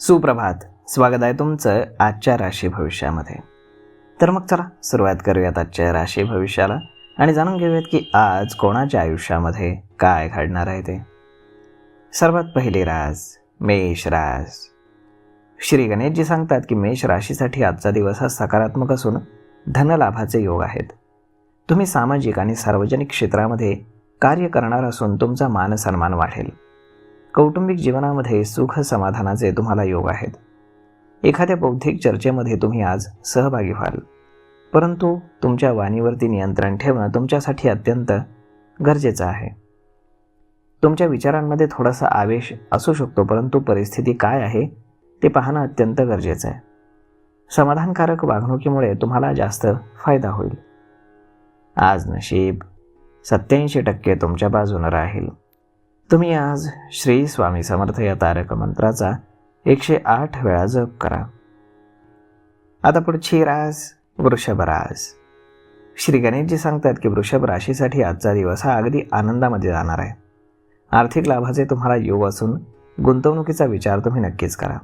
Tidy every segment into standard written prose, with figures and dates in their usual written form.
सुप्रभात. स्वागत आहे तुमचं आजच्या राशी भविष्यामध्ये. तर मग चला सुरुवात करूयात आजच्या राशी भविष्याला आणि जाणून घेऊयात की आज कोणाच्या आयुष्यामध्ये काय घडणार आहे ते. सर्वात पहिली रास मेष रास. श्री गणेशजी सांगतात की मेष राशीसाठी आजचा दिवस हा सकारात्मक असून धनलाभाचे योग आहेत. तुम्ही सामाजिक आणि सार्वजनिक क्षेत्रामध्ये कार्य करणार असून तुमचा मान सन्मान वाढेल. कौटुंबिक जीवनामध्ये सुख समाधानाचे तुम्हाला योग आहेत. एखाद्या बौद्धिक चर्चेमध्ये तुम्ही आज सहभागी व्हाल, परंतु तुमच्या वाणीवरती नियंत्रण ठेवणं तुमच्यासाठी अत्यंत गरजेचं आहे. तुमच्या विचारांमध्ये थोडासा आवेश असू शकतो, परंतु परिस्थिती काय आहे ते पाहणं अत्यंत गरजेचं आहे. समाधानकारक वागणुकीमुळे तुम्हाला जास्त फायदा होईल. आज नशीब 87% तुमच्या बाजूनं राहील. तुम्ही आज श्री स्वामी समर्थ या तारक मंत्राचा 108 वेळा जप करा. आता पुढची रास वृषभ रास. श्री गणेशजी सांगतात की वृषभ राशीसाठी आजचा दिवस हा अगदी आनंदामध्ये जाणार आहे. आर्थिक लाभाचे तुम्हाला योग असून गुंतवणुकीचा विचार तुम्ही नक्कीच करा.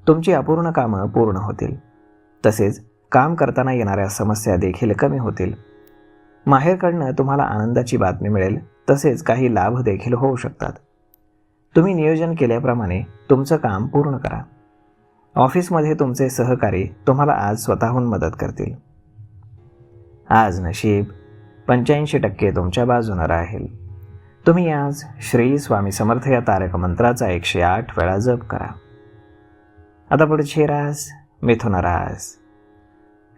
तुमची अपूर्ण कामं पूर्ण होतील. तसेच काम करताना येणाऱ्या समस्या देखील कमी होतील. माहेरकडनं तुम्हाला आनंदाची बातमी मिळेल. तसेच काही लाभ देखील होऊ शकतात. तुम्ही नियोजन केल्याप्रमाणे तुमचं काम पूर्ण करा. ऑफिसमध्ये तुमचे सहकारी तुम्हाला आज स्वतःहून मदत करतील. आज नशीब 85% तुमच्या बाजूनं राहील. तुम्ही आज श्री स्वामी समर्थ या तारक मंत्राचा 108 वेळा जप करा. आता पुढची रास मिथुन रास.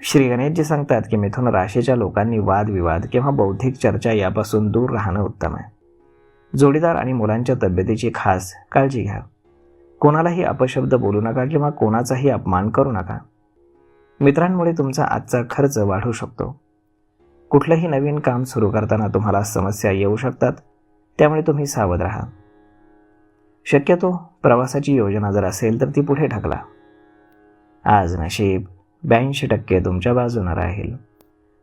श्री गणेशजी सांगतात की मिथुन राशीच्या लोकांनी वादविवाद किंवा बौद्धिक चर्चा यापासून दूर राहणं उत्तम आहे. जोडीदार आणि मुलांच्या तब्येतीची खास काळजी घ्या. कोणालाही अपशब्द बोलू नका किंवा कोणाचाही अपमान करू नका. मित्रांमुळे तुमचा आजचा खर्च वाढू शकतो. कुठलंही नवीन काम सुरू करताना तुम्हाला समस्या येऊ शकतात, त्यामुळे तुम्ही सावध राहा. शक्यतो प्रवासाची योजना जर असेल तर ती पुढे ढकला. आज नशीब 82% तुमच्या बाजूनं राहील.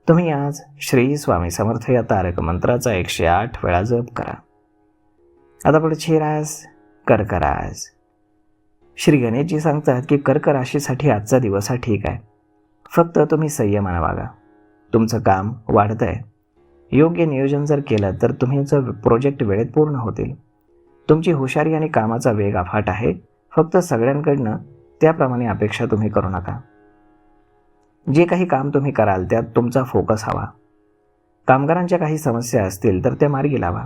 तुम्ही आज श्री स्वामी समर्थ या तारक मंत्राचा 108 वेळा जप करा. आता पुढची रास कर्क रास. श्री गणेशजी सांगतात की कर्क राशीसाठी आजचा दिवस हा ठीक आहे. फक्त तुम्ही संयमानं वागा. तुमचं काम वाढतं आहे. योग्य नियोजन जर केलं तर तुमचं प्रोजेक्ट वेळेत पूर्ण होतील. तुमची हुशारी आणि कामाचा वेग अफाट आहे. फक्त सगळ्यांकडनं त्याप्रमाणे अपेक्षा तुम्ही करू नका. जे काही काम तुम्ही कराल त्यात तुमचा फोकस हवा. कामगारांच्या काही समस्या असतील तर त्या मार्गी लावा.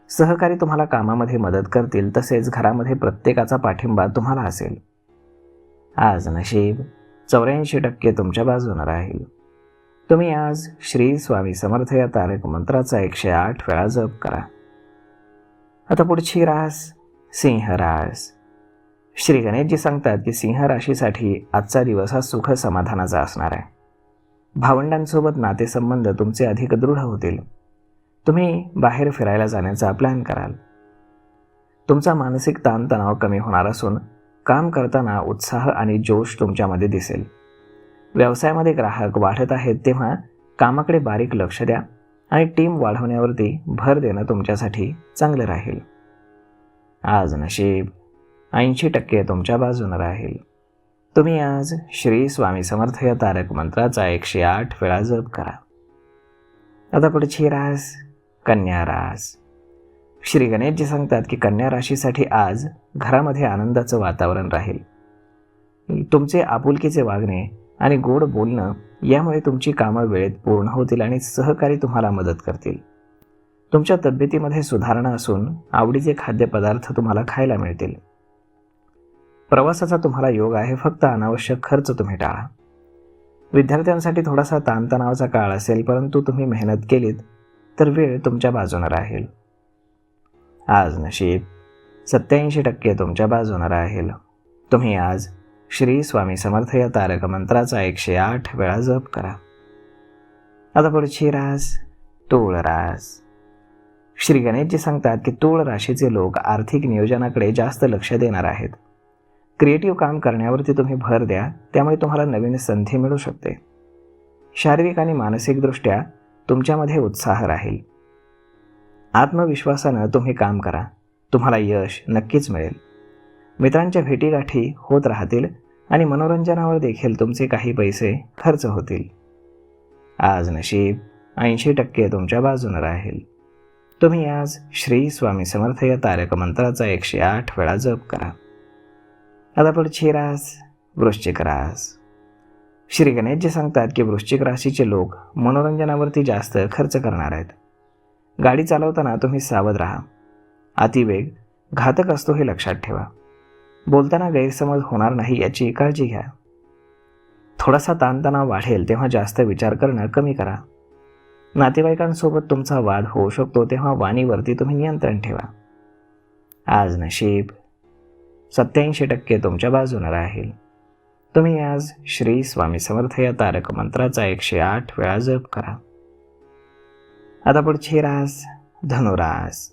सहकारी तुम्हाला कामामध्ये मदत करतील. तसेच घरामध्ये प्रत्येकाचा पाठिंबा तुम्हाला असेल. आज नशीब 84% तुमच्या बाजूनं राहील. तुम्ही आज श्री स्वामी समर्थ या तारक मंत्राचा 108 वेळा जप करा. आता पुढची रास सिंह रास. श्री गणेशजी सांगतात की सिंह राशीसाठी आजचा दिवस हा सुख समाधानाचा असणार आहे. भावंडांसोबत नातेसंबंध तुमचे अधिक दृढ होतील. तुम्ही बाहेर फिरायला जाण्याचा प्लॅन कराल. तुमचा मानसिक ताणतणाव कमी होणार असून काम करताना उत्साह आणि जोश तुमच्यामध्ये दिसेल. व्यवसायामध्ये ग्राहक वाढत आहेत तेव्हा कामाकडे बारीक लक्ष द्या आणि टीम वाढवण्यावरती भर देणं तुमच्यासाठी चांगलं राहील. आज नशीब 80% तुमच्या बाजूनं राहील. तुम्ही आज श्री स्वामी समर्थ या तारक मंत्राचा 108 वेळा जप करा. आता पुढची रास कन्या रास. श्री गणेशजी सांगतात की कन्या राशीसाठी आज घरामध्ये आनंदाचं वातावरण राहील. तुमचे आपुलकीचे वागणे आणि गोड बोलणं यामुळे तुमची कामं वेळेत पूर्ण होतील आणि सहकारी तुम्हाला मदत करतील. तुमच्या तब्येतीमध्ये सुधारणा असून आवडीचे खाद्यपदार्थ तुम्हाला खायला मिळतील. प्रवासाचा तुम्हाला योग आहे. फक्त अनावश्यक खर्च तुम्ही टाळा. विद्यार्थ्यांसाठी थोडासा ताणतणावाचा काळ असेल, परंतु तुम्ही मेहनत केलीत तर वेळ तुमच्या बाजूनं राहील. आज नशीब 87% तुमच्या बाजूनं राहील. तुम्ही आज श्री स्वामी समर्थ या तारक मंत्राचा 108 वेळा जप करा. आता पुढची रास तूळ रास. श्री गणेशजी सांगतात की तूळ राशीचे लोक आर्थिक नियोजनाकडे जास्त लक्ष देणार आहेत. क्रिएटिव्ह काम करण्यावरती तुम्ही भर द्या, त्यामुळे तुम्हाला नवीन संधी मिळू शकते. शारीरिक आणि मानसिकदृष्ट्या तुमच्यामध्ये उत्साह राहील. आत्मविश्वासानं तुम्ही काम करा. तुम्हाला यश नक्कीच मिळेल. मित्रांच्या भेटीगाठी होत राहतील आणि मनोरंजनावर देखील तुमचे काही पैसे खर्च होतील. आज नशीब 80% तुमच्या बाजूने राहील. तुम्ही आज श्री स्वामी समर्थ या तारक मंत्राचा 108 वेळा जप करा. आता पुढची रास वृश्चिक रास. श्री गणेशजी सांगतात की वृश्चिक राशीचे लोक मनोरंजनावरती जास्त खर्च करणार आहेत. गाडी चालवताना तुम्ही सावध राहा. अतिवेग घातक असतो हे लक्षात ठेवा. बोलताना गैरसमज होणार नाही याची काळजी घ्या. थोडासा ताणतणाव वाढेल तेव्हा जास्त विचार करणं कमी करा. नातेवाईकांसोबत तुमचा वाद होऊ शकतो तेव्हा वाणीवरती तुम्ही नियंत्रण ठेवा. आज नशीब 87% तुमच्या बाजूने राहील. तुम्ही आज श्री स्वामी समर्थ या तारक मंत्राचा 108 वेळा जप करा. आता पुढची रास धनुरास.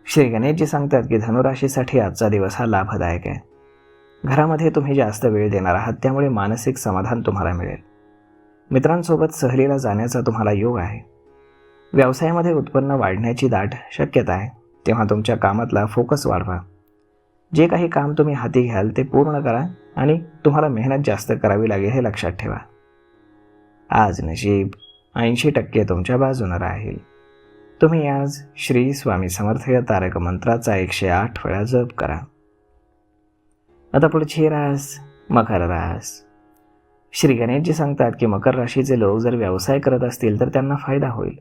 श्री गणेशजी सांगतात की धनुराशीसाठी आजचा दिवस हा लाभदायक आहे. घरामध्ये तुम्ही जास्त वेळ देणार आहात त्यामुळे मानसिक समाधान तुम्हाला मिळेल. मित्रांसोबत सहलीला जाण्याचा तुम्हाला योग आहे. व्यवसायामध्ये उत्पन्न वाढण्याची दाट शक्यता आहे तेव्हा तुमच्या कामातला फोकस वाढवा. जे काही काम तुम्ही हाती घ्याल ते पूर्ण करा आणि तुम्हाला मेहनत जास्त करावी लागेल हे लक्षात ठेवा. आज नशीब 80% तुमच्या बाजूने राहील. तुम्ही आज श्री स्वामी समर्थ या तारक मंत्राचा 108 वेळा जप करा. आता पुढची रास मकर रास. श्री गणेशजी सांगतात की मकर राशीचे लोक जर व्यवसाय करत असतील तर त्यांना फायदा होईल.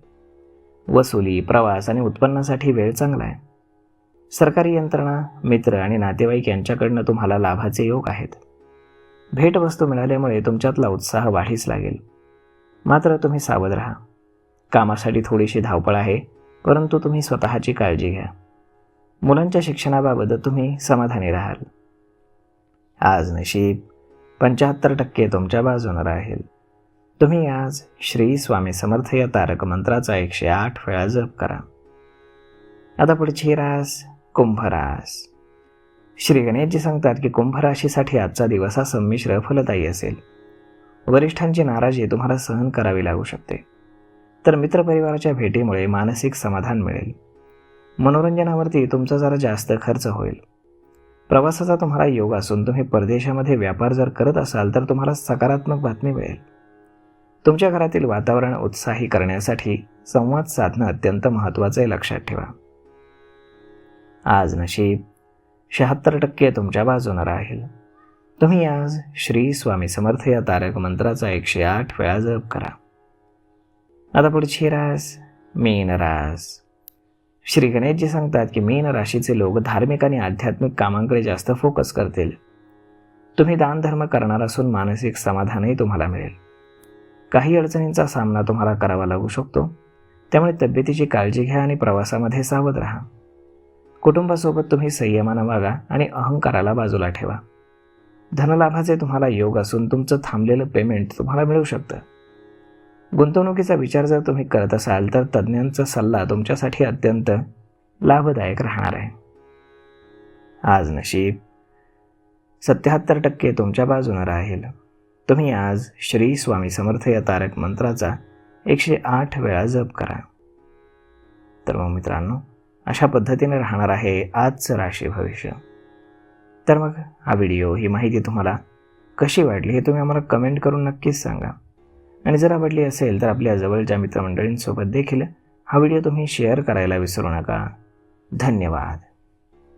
वसुली, प्रवास आणि उत्पन्नासाठी वेळ चांगला आहे. सरकारी यंत्रणा, मित्र आणि नातेवाईक यांच्याकडनं तुम्हाला लाभाचे योग आहेत. भेटवस्तू मिळाल्यामुळे तुमच्यातला उत्साह वाढीस लागेल. मात्र तुम्ही सावध राहा. कामासाठी थोडीशी धावपळ आहे परंतु तुम्ही स्वतःची काळजी घ्या. मुलांच्या शिक्षणाबाबत तुम्ही समाधानी राहाल. आज नशीब 75% तुमच्या बाजूने राहील. तुम्ही आज श्री स्वामी समर्थ या तारक मंत्राचा 108 वेळा जप करा. आता पुढची रास कुंभ रास. श्री गणेशजी सांगतात की कुंभ राशीसाठी आजचा दिवस हा संमिश्र फलदायी असेल. वरिष्ठांची नाराजी तुम्हाला सहन करावी लागू शकते तर मित्रपरिवाराच्या भेटीमुळे मानसिक समाधान मिळेल. मनोरंजनावरती तुमचा जरा जास्त खर्च होईल. प्रवासाचा तुम्हाला योग असून तुम्ही परदेशामध्ये व्यापार जर करत असाल तर तुम्हाला सकारात्मक बातमी मिळेल. तुमच्या घरातील वातावरण उत्साही करण्यासाठी संवाद साधणं अत्यंत महत्त्वाचं आहे, लक्षात ठेवा. आज नशीब 76% तुमच्या बाजूने राहील. तुम्ही आज श्री स्वामी समर्थ या तारक मंत्राचा 108 वेळा जप करा. आता पुढची रास मीन रास. श्री गणेशजी सांगतात की मीन राशीचे लोक धार्मिक आणि आध्यात्मिक कामांकडे जास्त फोकस करतील. तुम्ही दानधर्म करणार असून मानसिक समाधानही तुम्हाला मिळेल. काही अडचणींचा सामना तुम्हाला करावा लागू शकतो त्यामुळे तब्येतीची काळजी घ्या आणि प्रवासामध्ये सावध राहा. कुटुंबासोबत तुम्ही संयमानं वागा आणि अहंकाराला बाजूला ठेवा. धनलाभाचे तुम्हाला योग असून तुमचं थांबलेलं पेमेंट तुम्हाला मिळू शकतं. गुंतवणुकीचा विचार जर तुम्ही करत असाल तर तज्ज्ञांचा सल्ला तुमच्यासाठी अत्यंत लाभदायक राहणार आहे. आज नशीब 77% तुमच्या बाजूने राहील. तुम्ही आज श्री स्वामी समर्थ या तारक मंत्राचा 108 वेळा जप करा. तर मग मित्रांनो, अशा पद्धतीने राहणार आहे आजचं राशी भविष्य. तर मग हा व्हिडिओ, ही माहिती तुम्हाला कशी वाटली हे तुम्ही आम्हाला कमेंट करून नक्कीच सांगा. आणि जर आवडली असेल तर आपल्या जवळच्या मित्रमंडळींसोबत देखील हा व्हिडिओ तुम्ही शेअर करायला विसरू नका. धन्यवाद.